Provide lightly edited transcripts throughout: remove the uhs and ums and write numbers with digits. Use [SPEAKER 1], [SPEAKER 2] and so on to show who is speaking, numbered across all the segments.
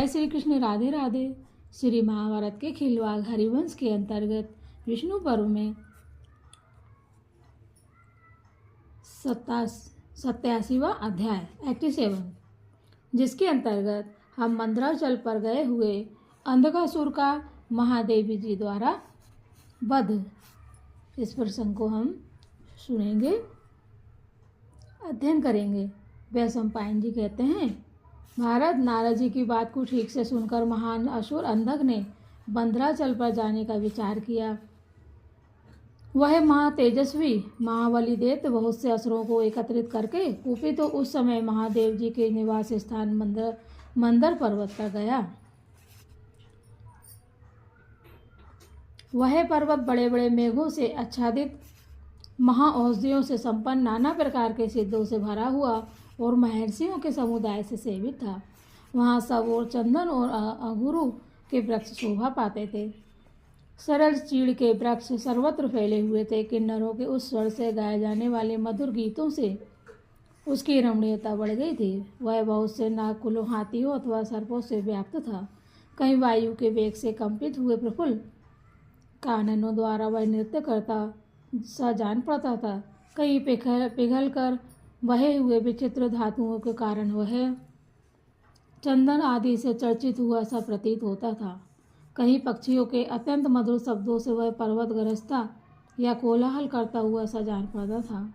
[SPEAKER 1] श्री कृष्ण, राधे राधे। श्री महाभारत के खिलवाड़ हरिवंश के अंतर्गत विष्णु पर्व में 87वां अध्याय 87, जिसके अंतर्गत हम मंदराचल पर गए हुए अंधकासुर का महादेवी जी द्वारा वध, इस प्रसंग को हम सुनेंगे, अध्ययन करेंगे। वैशंपायन जी कहते हैं, भारत नारद जी की बात को ठीक से सुनकर महान असुर अंधक ने मंदराचल पर जाने का विचार किया। वह महातेजस्वी महाबली दैत्य बहुत से असुरों को एकत्रित करके कुपित तो उस समय महादेव जी के निवास स्थान मंदर पर्वत पर गया। वह पर्वत बड़े बड़े मेघों से आच्छादित, महाऔषधियों से संपन्न, नाना प्रकार के सिद्धों से भरा हुआ और महर्षियों के समुदाय से सेवित था। वहाँ सब और चंदन और अंगूरों के वृक्ष शोभा पाते थे। सरल चीड़ के वृक्ष सर्वत्र फैले हुए थे। किन्नरों के उस स्वर से गाए जाने वाले मधुर गीतों से उसकी रमणीयता बढ़ गई थी। वह बहुत से नागकुलों, हाथियों अथवा सर्पों से व्याप्त था। कहीं वायु के वेग से कंपित हुए प्रफुल्ल काननों द्वारा वह नृत्य करता सा जान पड़ता था। कहीं पिघल कर बहे हुए विचित्र धातुओं के कारण वह चंदन आदि से चर्चित हुआ सा प्रतीत होता था। कहीं पक्षियों के अत्यंत मधुर शब्दों से वह पर्वत गरजता या कोलाहल करता हुआ सा जान पड़ता था।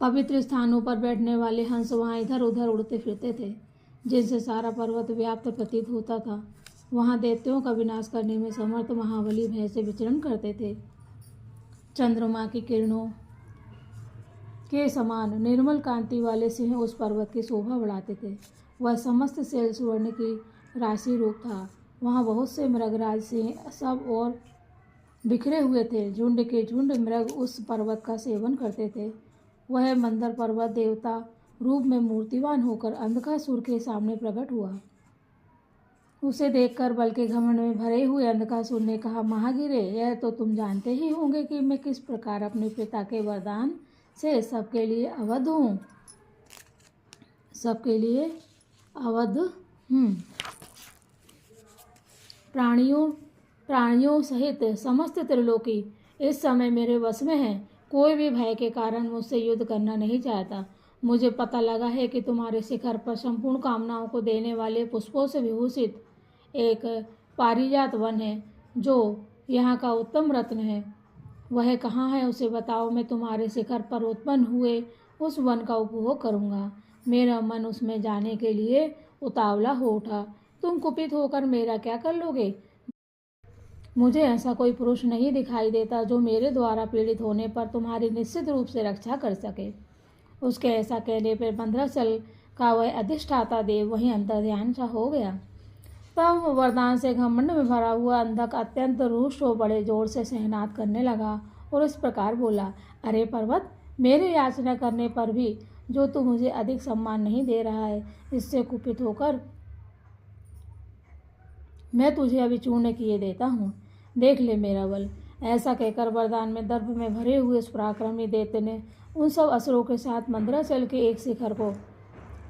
[SPEAKER 1] पवित्र स्थानों पर बैठने वाले हंस वहाँ इधर उधर उड़ते फिरते थे, जिनसे सारा पर्वत व्याप्त प्रतीत होता था। वहाँ दैत्यों का विनाश करने में समर्थ महाबली भय से विचरण करते थे। चंद्रमा की किरणों के समान निर्मल कांति वाले सिंह उस पर्वत की शोभा बढ़ाते थे। वह समस्त शैल सुवर्ण की राशि रूप था। वहाँ बहुत से मृगराज सिंह सब और बिखरे हुए थे। झुंड के झुंड मृग उस पर्वत का सेवन करते थे। वह मंदर पर्वत देवता रूप में मूर्तिवान होकर अंधकासुर के सामने प्रकट हुआ। उसे देखकर बल के घमंड में भरे हुए अंधकासुर ने कहा, महागिरे, यह तो तुम जानते ही होंगे कि मैं किस प्रकार अपने पिता के वरदान से सबके लिए अवध हूँ, सबके लिए अवध हूँ। प्राणियों सहित समस्त त्रिलोकी इस समय मेरे वश में है। कोई भी भय के कारण मुझसे युद्ध करना नहीं चाहता। मुझे पता लगा है कि तुम्हारे शिखर पर संपूर्ण कामनाओं को देने वाले पुष्पों से विभूषित एक पारिजात वन है, जो यहाँ का उत्तम रत्न है। वह कहाँ है उसे बताओ। मैं तुम्हारे शिखर पर उत्पन्न हुए उस वन का उपभोग करूँगा। मेरा मन उसमें जाने के लिए उतावला हो उठा। तुम कुपित होकर मेरा क्या कर लोगे? मुझे ऐसा कोई पुरुष नहीं दिखाई देता जो मेरे द्वारा पीड़ित होने पर तुम्हारी निश्चित रूप से रक्षा कर सके। उसके ऐसा कहने पर मंदराचल का वह अधिष्ठाता देव वहीं अंतर्ध्यान सा हो गया। तब वरदान से घमंड में भरा हुआ अंधक अत्यंत रुष्ट हो बड़े जोर से सहनाद करने लगा और इस प्रकार बोला, अरे पर्वत, मेरे याचना करने पर भी जो तू मुझे अधिक सम्मान नहीं दे रहा है, इससे कुपित होकर मैं तुझे अभी चूर्ण किए देता हूँ। देख ले मेरा बल। ऐसा कहकर वरदान में दर्प में भरे हुए उस पराक्रमी दैत्य ने उन सब असुरों के साथ मंदराचल के एक शिखर को,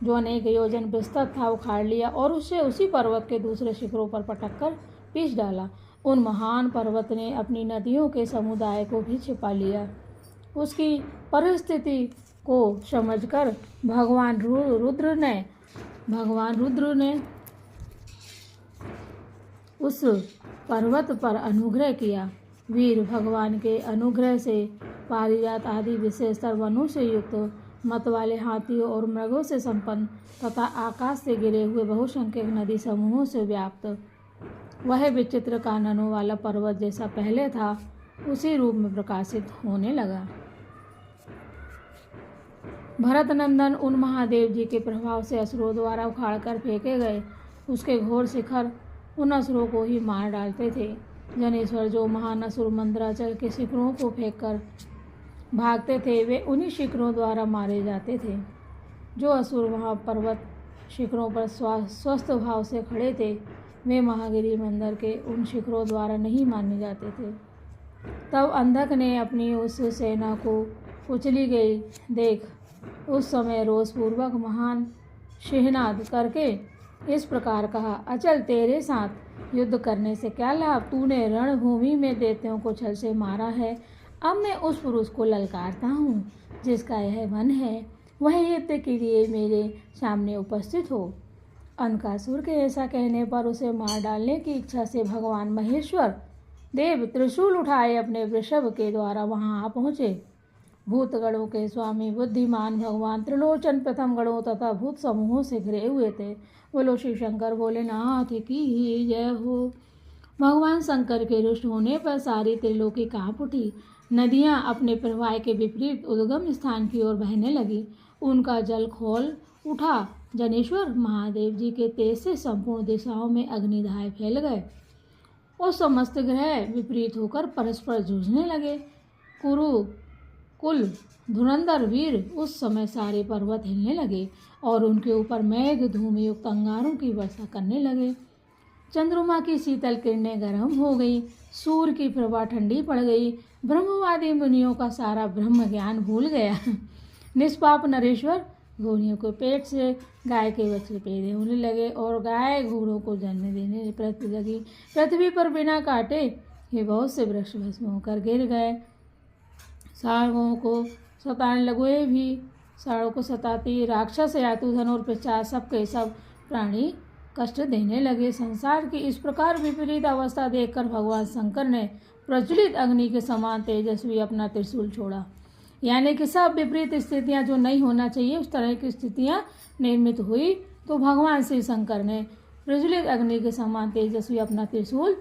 [SPEAKER 1] जो अनेक योजन विस्तृत था, उखाड़ लिया और उसे उसी पर्वत के दूसरे शिखरों पर पटक कर पीस डाला। उन महान पर्वत ने अपनी नदियों के समुदाय को भी छिपा लिया। उसकी परिस्थिति को समझकर भगवान रुद्र ने उस पर्वत पर अनुग्रह किया। वीर भगवान के अनुग्रह से पारिजात आदि विशेषतर वनों से युक्त, मत वाले हाथियों और मृगों से संपन्न तथा आकाश से गिरे हुए बहुसंख्यक नदी समूहों से व्याप्त वह विचित्र काननों वाला पर्वत जैसा पहले था, उसी रूप में प्रकाशित होने लगा। भरत नंदन उन महादेव जी के प्रभाव से असुरों द्वारा उखाड़कर फेंके गए उसके घोर शिखर उन असुरों को ही मार डालते थे। जनेश्वर जो महान असुर मंदराचल के शिखरों को फेंककर भागते थे, वे उन्हीं शिखरों द्वारा मारे जाते थे। जो असुर वहाँ पर्वत शिखरों पर स्वस्थ भाव से खड़े थे, वे महागिरी मंदिर के उन शिखरों द्वारा नहीं माने जाते थे। तब अंधक ने अपनी उस सेना को कुचली गई देख उस समय रोषपूर्वक महान सिंहनाद करके इस प्रकार कहा, अचल तेरे साथ युद्ध करने से क्या लाभ? तूने रणभूमि में दैत्यों को छल से मारा है। अब मैं उस पुरुष को ललकारता हूँ जिसका यह मन है वह युद्ध के लिए मेरे सामने उपस्थित हो। अनकासुर के ऐसा कहने पर उसे मार डालने की इच्छा से भगवान महेश्वर देव त्रिशूल उठाए अपने वृषभ के द्वारा वहां आ पहुँचे। भूतगणों के स्वामी बुद्धिमान भगवान त्रिलोचन प्रथम गणों तथा भूत समूहों से घिरे हुए थे। बोलो शिव शंकर भोलेनाथ की जय हो। भगवान शंकर के रुष्ट होने पर सारी त्रिलोकी कांप उठी। नदियां अपने प्रवाह के विपरीत उद्गम स्थान की ओर बहने लगी। उनका जल खोल उठा। जनेश्वर महादेव जी के तेज से संपूर्ण दिशाओं में अग्निधाय फैल गए और समस्त ग्रह विपरीत होकर परस्पर जूझने लगे। कुल धुरंधर वीर उस समय सारे पर्वत हिलने लगे और उनके ऊपर मेघ धूम युक्त अंगारों की वर्षा करने लगे। चंद्रमा की शीतल किरणें गर्म हो गई। सूर्य की प्रभा ठंडी पड़ गई। ब्रह्मवादी मुनियों का सारा ब्रह्म ज्ञान भूल गया। निष्पाप नरेश्वर घोड़ियों के पेट से गाय के बच्चे पैदा होने लगे और गाय घोड़ों को जन्म देने लगी। पृथ्वी पर बिना काटे ये बहुत से वृक्ष भस्म होकर गिर गए। साड़ों को सताने लगे भी साड़ों को सताती राक्षस यातुधन और पिशाच सबके सब प्राणी कष्ट देने लगे। संसार की इस प्रकार विपरीत अवस्था देखकर भगवान शंकर ने प्रज्वलित अग्नि के समान तेजस्वी अपना त्रिशूल छोड़ा। यानी कि सब विपरीत स्थितियां जो नहीं होना चाहिए उस तरह की स्थितियां निर्मित हुई तो भगवान श्री शंकर ने प्रज्वलित अग्नि के समान तेजस्वी अपना त्रिशूल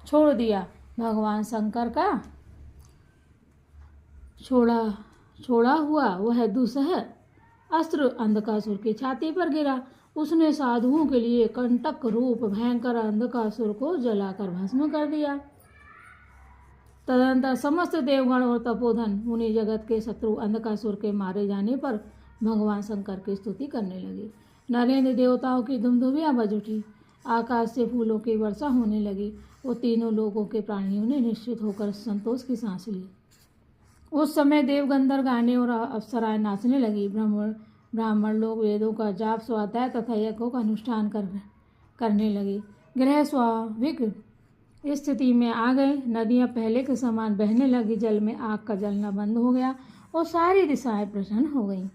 [SPEAKER 1] छोड़ दिया। भगवान शंकर का छोड़ा हुआ वह दूसरा अस्त्र अंधकासुर की छाती पर गिरा। उसने साधुओं के लिए कंटक रूप भयंकर अंधकासुर को जलाकर भस्म कर दिया। तदंतर समस्त देवगण और तपोधन मुनि जगत के शत्रु अंधकासुर के मारे जाने पर भगवान शंकर की स्तुति करने लगे। नरेंद्र देवताओं की धुमधुमियां बज उठी। आकाश से फूलों की वर्षा होने लगी। वो तीनों लोगों के प्राणियों ने निश्चित होकर संतोष की सांस ली। उस समय देवगंधर्व गाने और अप्सराएं नाचने लगी। ब्राह्मण लोग वेदों का जाप स्वाध्याय तथा यज्ञों का अनुष्ठान करने लगे। ग्रह स्वाभाविक स्थिति में आ गए। नदियां पहले के समान बहने लगी। जल में आग का जलना बंद हो गया और सारी दिशाएं प्रसन्न हो गईं।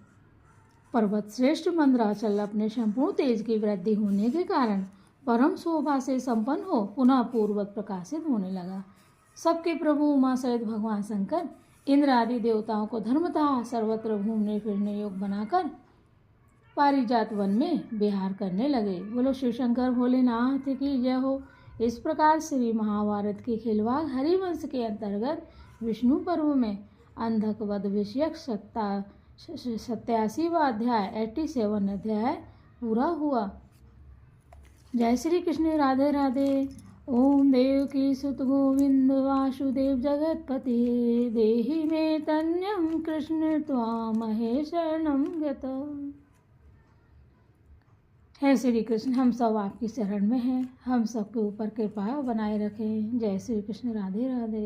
[SPEAKER 1] पर्वत श्रेष्ठ मंदराचल अपने संपूर्ण तेज की वृद्धि होने के कारण परम शोभा से संपन्न हो पुनः पूर्ववत प्रकाशित होने लगा। सबके प्रभु उमा सहित भगवान शंकर इंद्र आदि देवताओं को धर्मतः सर्वत्र घूमने फिरने योग्य बनाकर पारिजात वन में विहार करने लगे। बोलो शिव शंकर भोलेनाथ की जय हो। इस प्रकार श्री महाभारत की खिलवाड़ हरिवंश के अंतर्गत विष्णु पर्व में अंधक वध विषयक 87वां अध्याय 87 अध्याय पूरा हुआ। जय श्री कृष्ण। राधे राधे। ओम देवकी सुत गोविंद वासुदेव जगतपते देहि मे तन्यं कृष्ण त्वामहे शरणं गता। हे श्री कृष्ण, हम सब आपकी शरण में हैं। हम सबके ऊपर कृपा बनाए रखें। जय श्री कृष्ण। राधे राधे।